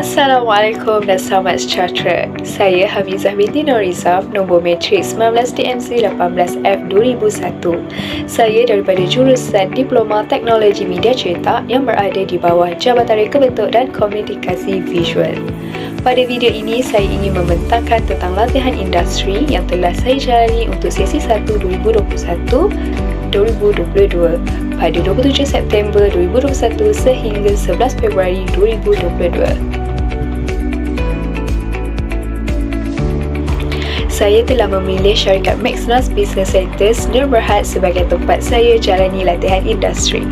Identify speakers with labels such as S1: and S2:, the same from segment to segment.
S1: Assalamualaikum dan selamat sejahtera. Saya Hafizah binti Norizaf, nombor matrik 19DMC 18F2001. Saya daripada jurusan Diploma Teknologi Media Cetak yang berada di bawah Jabatan Reka Bentuk dan Komunikasi Visual. Pada video ini, saya ingin membentangkan tentang latihan industri yang telah saya jalani untuk sesi 1 2021-2022 pada 27 September 2021 sehingga 11 Februari 2022. Saya telah memilih syarikat Maxnas Business Center Sdn Bhd sebagai tempat saya jalani latihan industri.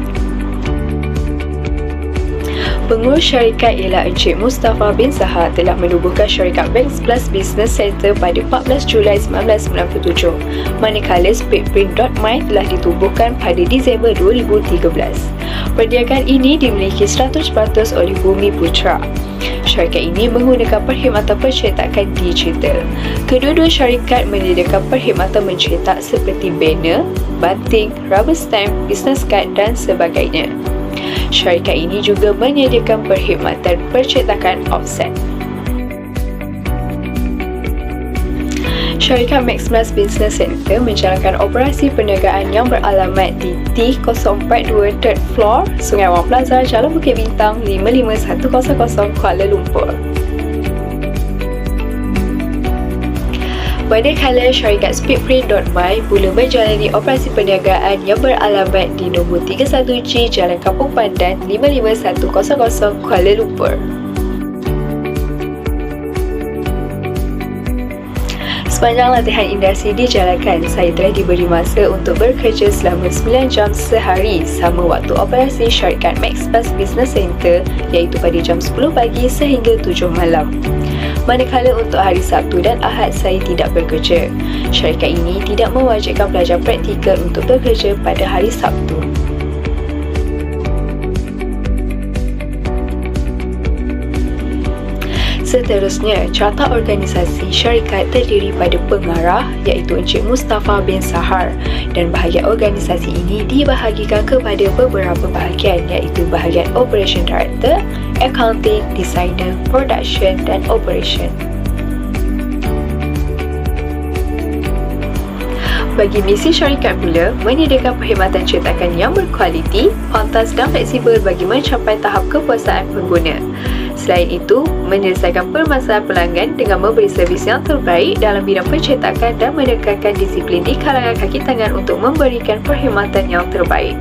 S1: Pengurus syarikat ialah Encik Mustafa bin Zahar telah menubuhkan syarikat Banks Plus Business Center pada 14 Julai 1997, manakala Speedprint.my telah ditubuhkan pada Disember 2013. Perniagaan ini dimiliki 100% oleh Bumi Putra. Syarikat ini menggunakan perkhidmatan pencetakan digital. Kedua-dua syarikat menyediakan perkhidmatan mencetak seperti banner, banting, rubber stamp, business card dan sebagainya. Syarikat ini juga menyediakan perkhidmatan percetakan offset. Syarikat Maxmas Business Center menjalankan operasi perniagaan yang beralamat di T042 3rd Floor, Sungai Wang Plaza, Jalan Bukit Bintang, 55100 Kuala Lumpur. Manakala syarikat Speedprint.my mula menjalani operasi perniagaan yang beralamat di nombor 31G Jalan Kampung Pandan, 55100 Kuala Lumpur. Sepanjang latihan industri dijalankan, saya telah diberi masa untuk bekerja selama 9 jam sehari sama waktu operasi syarikat Maxmas Business Center, iaitu pada jam 10 pagi sehingga 7 malam. Manakala untuk hari Sabtu dan Ahad saya tidak bekerja. Syarikat ini tidak mewajibkan pelajar praktikal untuk bekerja pada hari Sabtu. Seterusnya, carta organisasi syarikat terdiri pada pengarah iaitu Encik Mustafa bin Zahar, dan bahagian organisasi ini dibahagikan kepada beberapa bahagian iaitu bahagian Operation Director, Accounting, Designer, Production dan Operation. Bagi misi syarikat pula, menyediakan perkhidmatan cetakan yang berkualiti, pantas dan fleksibel bagi mencapai tahap kepuasaan pengguna. Selain itu, menyelesaikan permasalahan pelanggan dengan memberi servis yang terbaik dalam bidang pencetakan dan menekankan disiplin di kalangan kaki tangan untuk memberikan perkhidmatan yang terbaik.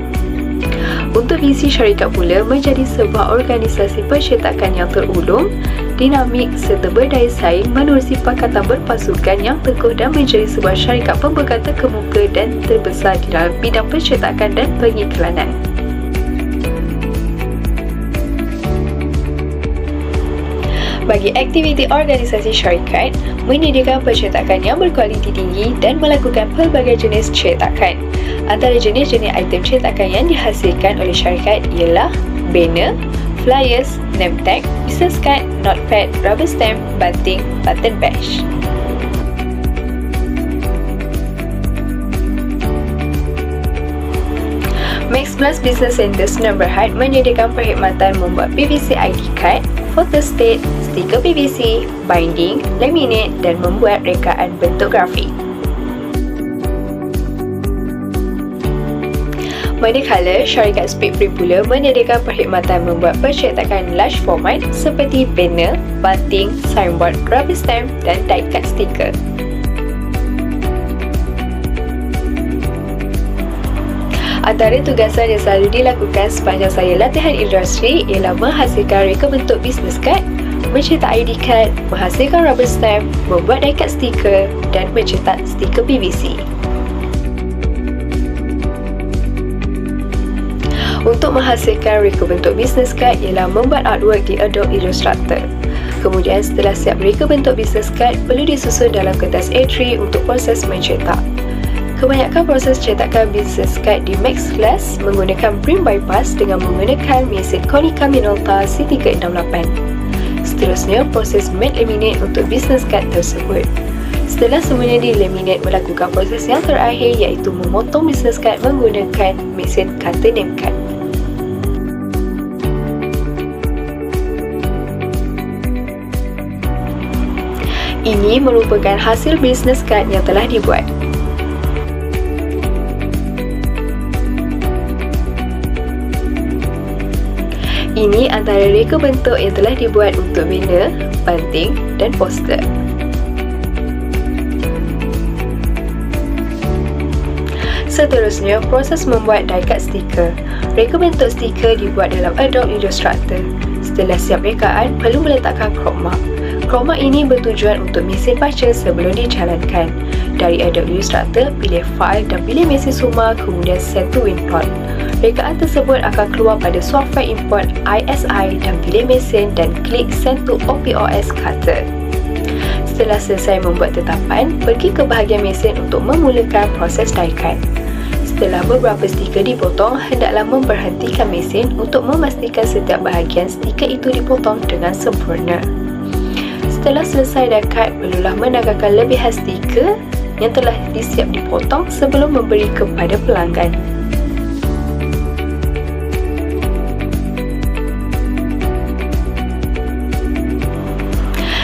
S1: Untuk visi syarikat pula menjadi sebuah organisasi pencetakan yang terulung, dinamik serta berdaya saing menerusi pakatan berpasukan yang teguh dan menjadi sebuah syarikat pembekal terkemuka dan terbesar di dalam bidang pencetakan dan pengiklanan. Bagi aktiviti organisasi syarikat, menyediakan pencetakan yang berkualiti tinggi dan melakukan pelbagai jenis cetakan. Antara jenis-jenis item cetakan yang dihasilkan oleh syarikat ialah banner, flyers, name tag, business card, notepad, rubber stamp, banting, button badge. Maxmas Business Center Sdn Bhd menyediakan perkhidmatan membuat PVC ID card, photostat, stiker PVC, binding, laminate dan membuat rekaan bentuk grafik. Manakala syarikat Speedprint pula menyediakan perkhidmatan membuat percetakan large format seperti banner, banting, signboard, rubber stamp dan die-cut stiker. Antara tugasan yang selalu dilakukan sepanjang saya latihan industri ialah menghasilkan reka bentuk business card, mencetak ID card, menghasilkan rubber stamp, membuat die-cut stiker dan mencetak stiker PVC. Untuk menghasilkan reka bentuk business card ialah membuat artwork di Adobe Illustrator. Kemudian setelah siap reka bentuk business card, perlu disusun dalam kertas A3 untuk proses mencetak. Kebanyakan proses cetakan business card di Maxmas menggunakan print bypass dengan menggunakan mesin Konica Minolta C368. Seterusnya, proses matte laminate untuk business card tersebut. Setelah semuanya dilaminate, melakukan proses yang terakhir iaitu memotong business card menggunakan mesin cutter name card. Ini merupakan hasil bisnes kad yang telah dibuat. Ini antara reka bentuk yang telah dibuat untuk banner, banting dan poster. Seterusnya, proses membuat die-cut stiker. Reka bentuk stiker dibuat dalam Adobe Illustrator. Setelah siap rekaan, perlu meletakkan crop mark. Crop mark ini bertujuan untuk mesin baca sebelum dijalankan. Dari Adobe Illustrator, pilih file dan pilih mesin sumber, kemudian set to import. Rekaan tersebut akan keluar pada software import ISI dan pilih mesin dan klik send to OPOS cutter. Setelah selesai membuat tetapan, pergi ke bahagian mesin untuk memulakan proses die-cut. Setelah beberapa stiker dipotong, hendaklah memberhentikan mesin untuk memastikan setiap bahagian stiker itu dipotong dengan sempurna. Setelah selesai die-cut, perlulah menanggalkan lebihan stiker yang telah disiap dipotong sebelum memberi kepada pelanggan.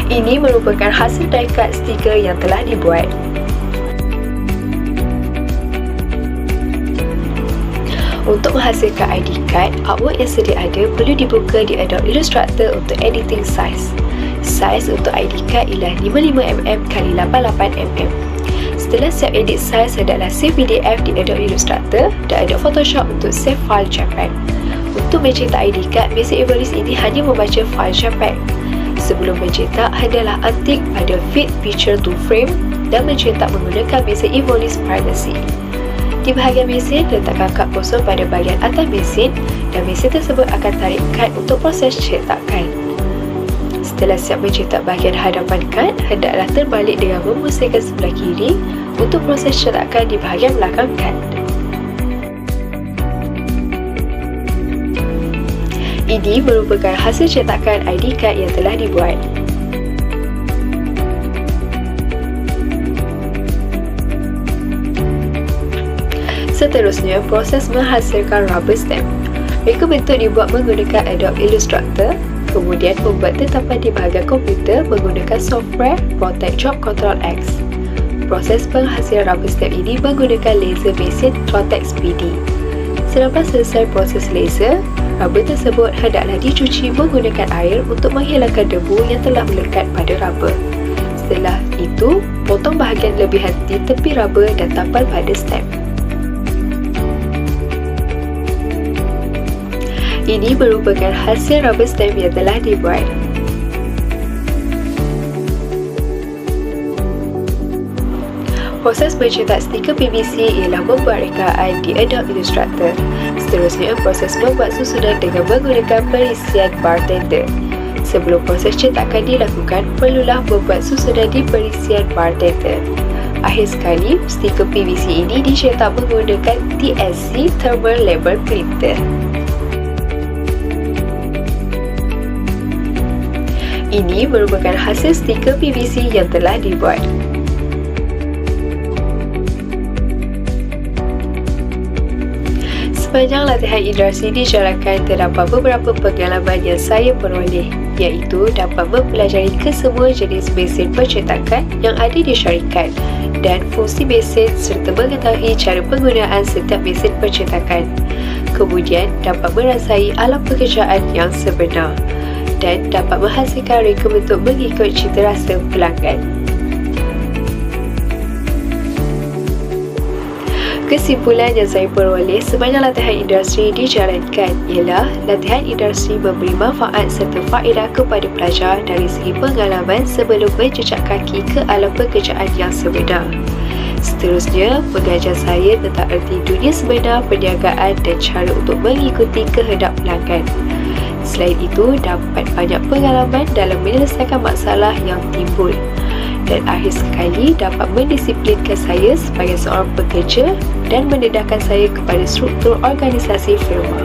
S1: Ini merupakan hasil die-cut stiker yang telah dibuat. Untuk menghasilkan ID card, artwork yang sedia ada perlu dibuka di Adobe Illustrator untuk editing size. Saiz untuk ID card ialah 55mm x 88mm. Setelah siap edit size, hendaklah save PDF di Adobe Illustrator dan Adobe Photoshop untuk save file JPEG. Untuk mencetak ID card, mesin Evolis ini hanya membaca file JPEG. Sebelum mencetak, hendaklah antik pada Fit Picture to Frame dan mencetak menggunakan mesin Evolis Primacy. Di bahagian mesin, letakkan kad kosong pada bahagian atas mesin dan mesin tersebut akan tarik kad untuk proses cetakan. Setelah siap mencetak bahagian hadapan kad, hendaklah terbalik dengan memusingkan sebelah kiri untuk proses cetakan di bahagian belakang kad. Ini merupakan hasil cetakan ID card yang telah dibuat. Seterusnya, proses menghasilkan rubber stamp. Reka bentuk dibuat menggunakan Adobe Illustrator, kemudian membuat tetapan di bahagian komputer menggunakan software Protect Job Ctrl X. Proses penghasilan rubber stamp ini menggunakan laser mesin Trotex PD. Selepas selesai proses laser, rubber tersebut hendaklah dicuci menggunakan air untuk menghilangkan debu yang telah melekat pada rubber. Setelah itu, potong bahagian lebihan di tepi rubber dan tampal pada stamp. Ini merupakan hasil rubber stamp yang telah dibuat. Proses mencetak stiker PVC ialah membuat rekaan di Adobe Illustrator. Seterusnya, proses membuat susunan dengan menggunakan perisian bartender. Sebelum proses cetakan dilakukan, perlulah membuat susunan di perisian bartender. Akhir sekali, stiker PVC ini dicetak menggunakan TSC Thermal Label Printer. Ini merupakan hasil stiker PVC yang telah dibuat. Sepanjang latihan interaksi dijalankan, terdapat beberapa pengalaman yang saya peroleh, iaitu dapat mempelajari kesemua jenis mesin percetakan yang ada di syarikat dan fungsi mesin serta mengetahui cara penggunaan setiap mesin percetakan. Kemudian, dapat merasai alam pekerjaan yang sebenar dan dapat menghasilkan reka bentuk mengikut citarasa pelanggan. Kesimpulan yang saya peroleh sepanjang latihan industri dijalankan ialah latihan industri memberi manfaat serta faedah kepada pelajar dari segi pengalaman sebelum menjejak kaki ke alam pekerjaan yang sebenar. Seterusnya, mengajar saya tentang erti dunia sebenar perniagaan dan cara untuk mengikuti kehendak pelanggan. Selain itu, dapat banyak pengalaman dalam menyelesaikan masalah yang timbul. Dan akhir sekali, dapat mendisiplinkan saya sebagai seorang pekerja dan mendedahkan saya kepada struktur organisasi firma.